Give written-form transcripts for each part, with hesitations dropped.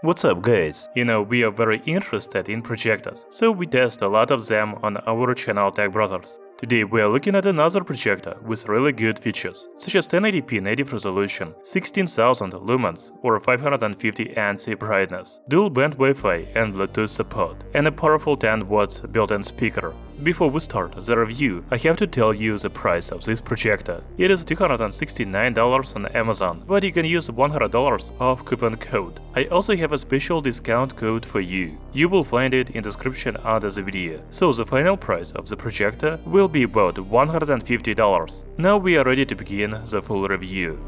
What's up guys? We are very interested in projectors, so we test a lot of them on our channel Tech Brothers. Today we are looking at another projector with really good features, such as 1080p native resolution, 16,000 lumens or 550 ANSI brightness, dual band Wi-Fi and Bluetooth support, and a powerful 10 watts built-in speaker. Before we start the review, I have to tell you the price of this projector. It is $269 on Amazon, but you can use $100 off coupon code. I also have a special discount code for you. You will find it in the description under the video. So the final price of the projector will be about $150. Now we are ready to begin the full review.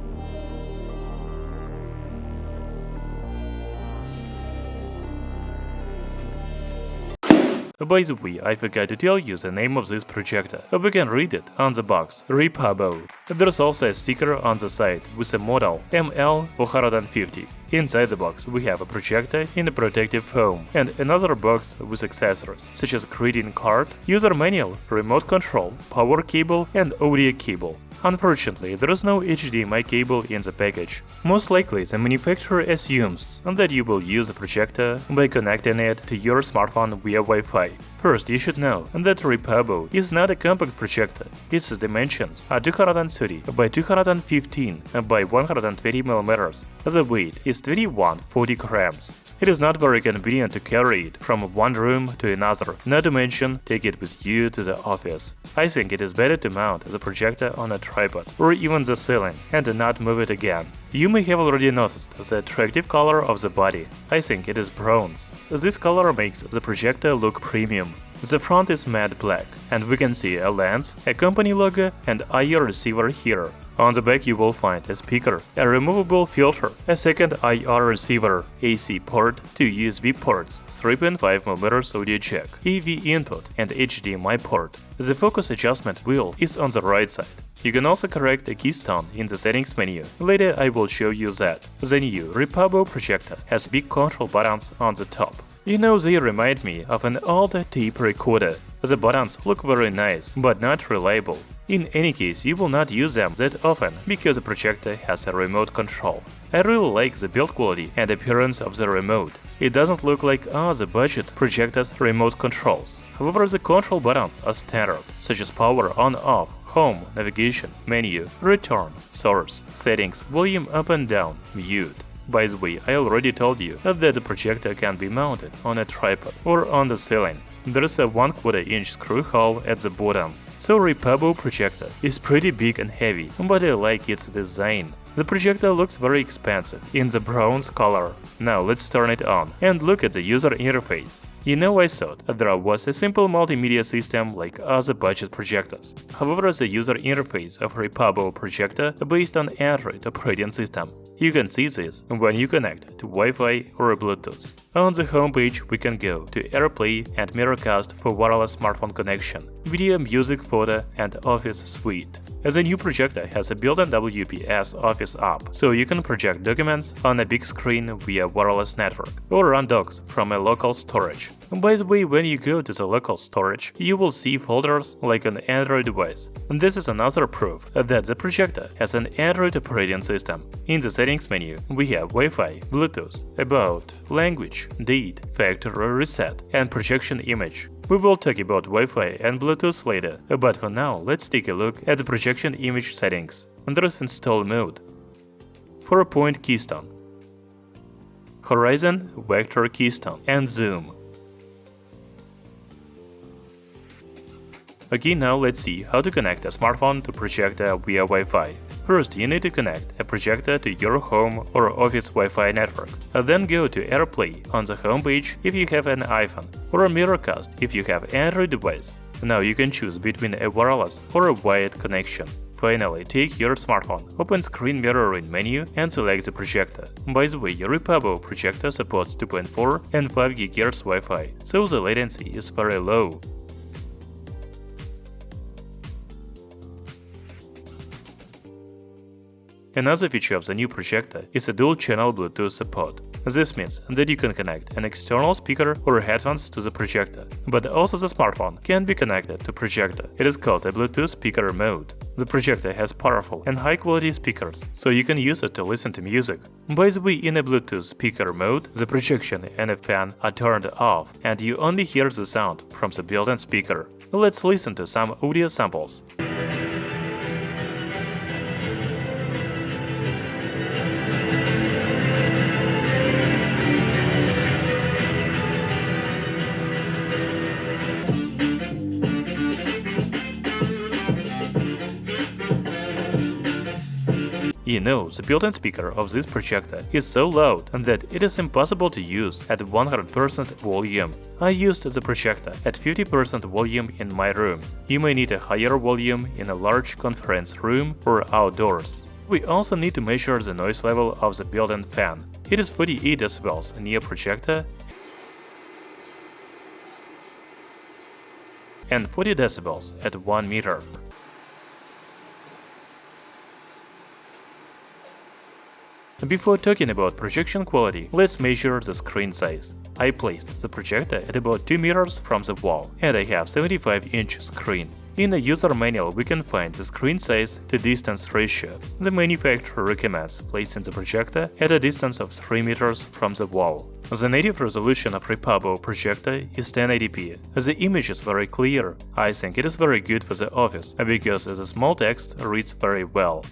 By the way, I forgot to tell you the name of this projector. We can read it on the box, REPABOW. There's also a sticker on the side with a model ML450. Inside the box we have a projector in a protective foam and another box with accessories such as greeting card, user manual, remote control, power cable and audio cable. Unfortunately, there is no HDMI cable in the package. Most likely, the manufacturer assumes that you will use the projector by connecting it to your smartphone via Wi-Fi. First, you should know that REPABOW is not a compact projector. Its dimensions are 230 by 215 by 120 mm. The weight is 2140 grams. It is not very convenient to carry it from one room to another, not to mention take it with you to the office. I think it is better to mount the projector on a tripod or even the ceiling and not move it again. You may have already noticed the attractive color of the body. I think it is bronze. This color makes the projector look premium. The front is matte black, and we can see a lens, a company logo, and IR receiver here. On the back you will find a speaker, a removable filter, a second IR receiver, AC port, 2 USB ports, 3.5mm audio jack, AV input and HDMI port. The focus adjustment wheel is on the right side. You can also correct the Keystone in the settings menu. Later I will show you that. The new REPABOW projector has big control buttons on the top. They remind me of an old tape recorder. The buttons look very nice, but not reliable. In any case, you will not use them that often because the projector has a remote control. I really like the build quality and appearance of the remote. It doesn't look like other budget projectors' remote controls. However, the control buttons are standard, such as power on-off, home, navigation, menu, return, source, settings, volume up and down, mute. By the way, I already told you that the projector can be mounted on a tripod or on the ceiling. There is a 1/4 inch screw hole at the bottom. So REPABOW projector is pretty big and heavy, but I like its design. The projector looks very expensive in the bronze color. Now let's turn it on and look at the user interface. I thought there was a simple multimedia system like other budget projectors. However, the user interface of REPABOW projector is based on Android operating system. You can see this when you connect to Wi-Fi or Bluetooth. On the homepage, we can go to AirPlay and Miracast for wireless smartphone connection, video, music, photo, and Office suite. The new projector has a built-in WPS Office app, so you can project documents on a big screen via wireless network or run docs from a local storage. By the way, when you go to the local storage, you will see folders like an Android device. This is another proof that the projector has an Android operating system. In the settings menu, we have Wi-Fi, Bluetooth, About, Language, Date, Factory Reset, and Projection Image. We will talk about Wi-Fi and Bluetooth later, but for now, let's take a look at the projection image settings. There is Install Mode, 4-point Keystone, Horizon Vector Keystone, and Zoom. Okay, now let's see how to connect a smartphone to projector via Wi-Fi. First, you need to connect a projector to your home or office Wi-Fi network. Then go to AirPlay on the homepage if you have an iPhone, or a Miracast if you have an Android device. Now you can choose between a wireless or a wired connection. Finally, take your smartphone, open Screen Mirroring menu and select the projector. By the way, your REPABOW projector supports 2.4 and 5 GHz Wi-Fi, so the latency is very low. Another feature of the new projector is a dual-channel Bluetooth support. This means that you can connect an external speaker or headphones to the projector, but also the smartphone can be connected to projector. It is called a Bluetooth speaker mode. The projector has powerful and high-quality speakers, so you can use it to listen to music. By the way, in a Bluetooth speaker mode, the projection and a fan are turned off, and you only hear the sound from the built-in speaker. Let's listen to some audio samples. You know, the built-in speaker of this projector is so loud that it is impossible to use at 100% volume. I used the projector at 50% volume in my room. You may need a higher volume in a large conference room or outdoors. We also need to measure the noise level of the built-in fan. It is 48 decibels near projector and 40 decibels at 1 meter. Before talking about projection quality, let's measure the screen size. I placed the projector at about 2 meters from the wall, and I have 75-inch screen. In the user manual, we can find the screen size to distance ratio. The manufacturer recommends placing the projector at a distance of 3 meters from the wall. The native resolution of REPABOW Projector is 1080p. The image is very clear. I think it is very good for the office, because the small text reads very well.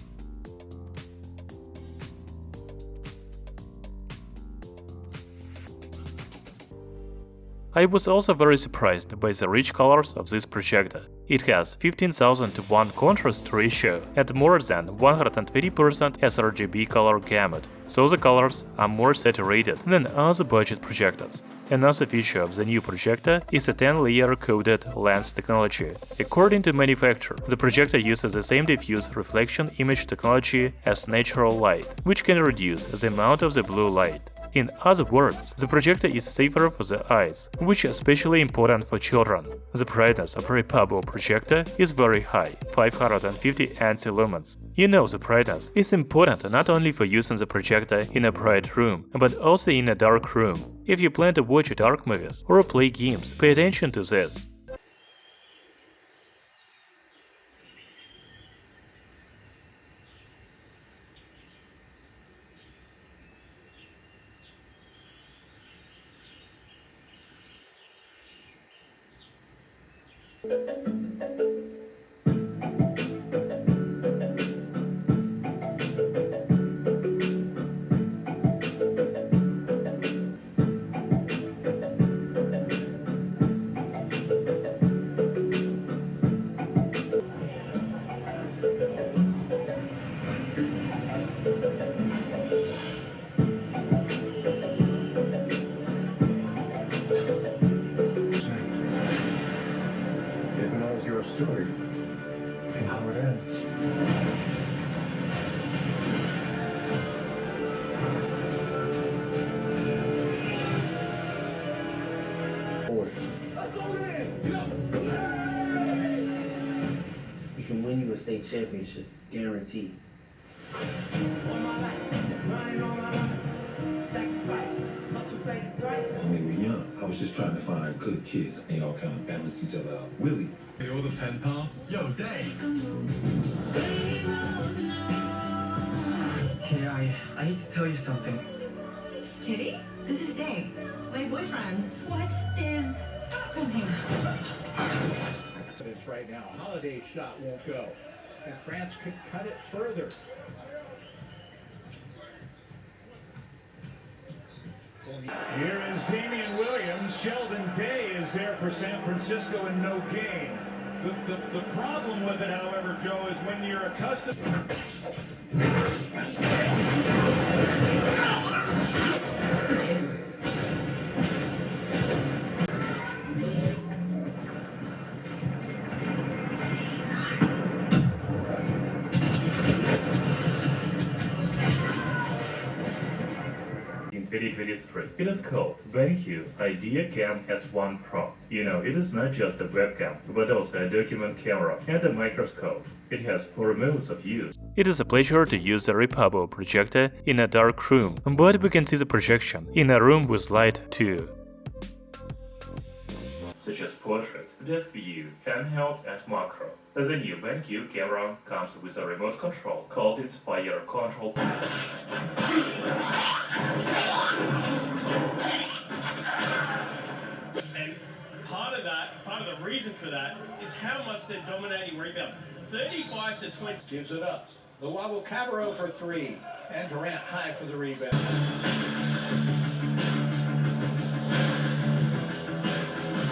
I was also very surprised by the rich colors of this projector. It has 15,000:1 contrast ratio and more than 120% sRGB color gamut, so the colors are more saturated than other budget projectors. Another feature of the new projector is a 10-layer coated lens technology. According to manufacturer, the projector uses the same diffuse reflection image technology as natural light, which can reduce the amount of the blue light. In other words, the projector is safer for the eyes, which is especially important for children. The brightness of REPABOW projector is very high, 550 ANSI lumens. You know, the brightness is important not only for using the projector in a bright room, but also in a dark room. If you plan to watch dark movies or play games, pay attention to this. Your story and how it ends. We can win you a state championship, guaranteed. When we were young, I was just trying to find good kids, and they all kind of balance each other out. Willie. Yo, the pen pal. Yo, Dave. Okay, I need to tell you something. Kitty, this is Dave, my boyfriend. What is happening? It's right now. Holiday's shot won't go, and France could cut it further. Here is Damian Williams. Sheldon Day is there for San Francisco and no gain. The problem with it, however, Joe, is when you're accustomed. if it is free. It is called BenQ IdeaCam S1 Pro. You know, it is not just a webcam, but also a document camera and a microscope. It has 4 modes of use. It is a pleasure to use the REPABOW projector in a dark room, but we can see the projection in a room with light too, such as portrait, desk view, handheld, and macro. The new BenQ camera comes with a remote control called Inspire Control. And part of the reason for that is how much they're dominating rebounds. 35 to 20. Gives it up. Luau Cabarro for 3, and Durant high for the rebound.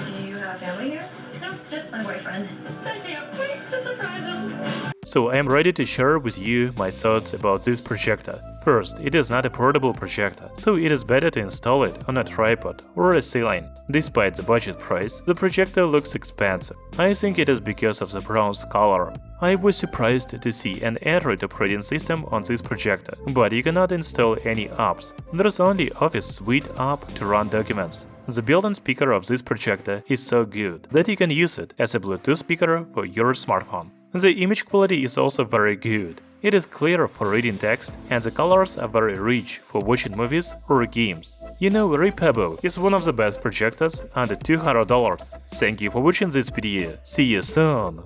Do you have family here? No, just my boyfriend. I can't wait to surprise him. So I am ready to share with you my thoughts about this projector. First, it is not a portable projector, so it is better to install it on a tripod or a ceiling. Despite the budget price, the projector looks expensive. I think it is because of the bronze color. I was surprised to see an Android operating system on this projector, but you cannot install any apps. There is only Office Suite app to run documents. The built-in speaker of this projector is so good that you can use it as a Bluetooth speaker for your smartphone. The image quality is also very good. It is clear for reading text, and the colors are very rich for watching movies or games. You know, REPABOW is one of the best projectors under $200. Thank you for watching this video. See you soon!